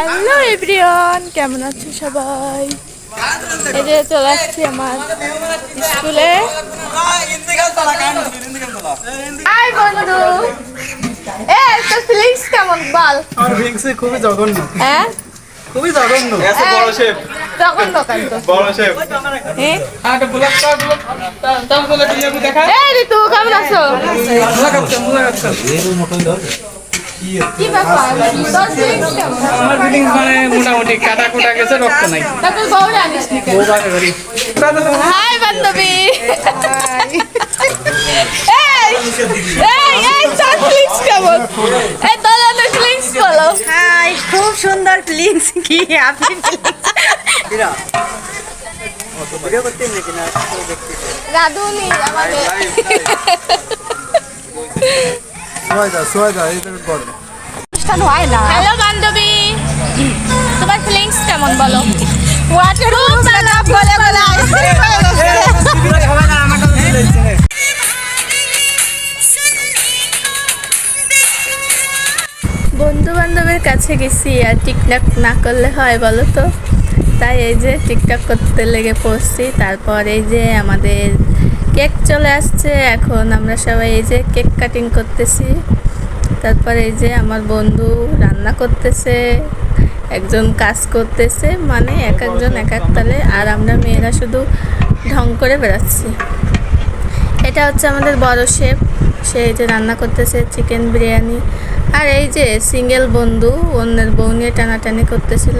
Hello everyone, কেমন আছো সবাই? এই যে চলে আসছি আমার স্কুলে। হাই বন্ধু, তোর ফিলিংস কেমন বল? আমার ফিলিংস খুবই জঘন্য। হ্যাঁ, খুবই জঘন্য। বড় শেফ তখন দোকান তো বড় শেফ। আরে ব্লগ কর, তাম বলে তুমি দেখা। ঋতু কেমন আছো? কি ব্যাপার, তোর ফিলিংস কেমন? আমার ফিলিংস মানে মোটামুটি কাটা কুটা গেছে, রক্ত নাই। তুই বউ জানিস নি কেন? বউ বাসে করি। হাই বান্ধবী। তোর ফিলিংস কেমন? তোর ফিলিংস বলো। হাই, খুব সুন্দর ফিলিংস। কি আপনি রাধুনি আমাদের অনুষ্ঠান হয় না। হ্যালো বান্ধবী, তোমার ফিলিংস কেমন বলো? বন্ধু বান্ধবের কাছে গেছি আর টিকটক না করলে হয় বলো তো? তাই এই যে টিকটক করতে লেগে পড়ছি। তারপর এই যে আমাদের কেক চলে আসছে, এখন আমরা সবাই এই যে কেক কাটিং করতেছি। তারপর এই যে আমার বন্ধু রান্না করতেছে, একজন কাজ করতেছে, মানে এক একজন এক এক তালে, আর আমরা মেয়েরা শুধু ঢং করে বেড়াচ্ছি। এটা হচ্ছে আমাদের বড় শেফ, সে এই যে রান্না করতেছে চিকেন বিরিয়ানি। আর এই যে সিঙ্গেল বন্ধু অন্যের বউ নিয়ে টানাটানি করতেছিল।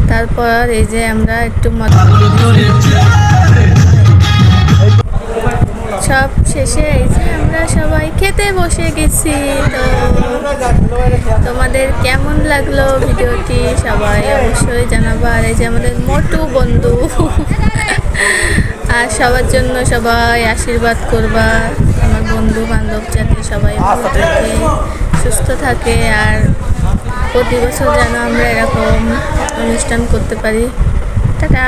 তারপর এই যে আমরা একটু মজা সব শেষে এই যে আমরা সবাই খেতে বসে গেছি। তো তোমাদের কেমন লাগলো ভিডিওটি সবাই অবশ্যই জানাবো। আর এই যে আমাদের মোটু বন্ধু, আর সবার জন্য সবাই আশীর্বাদ করবা, আমার বন্ধু বান্ধব যাতে সবাই ভালো থাকে, সুস্থ থাকে, আর প্রতি বছর যেন আমরা এরকম অনুষ্ঠান করতে পারি। টাটা।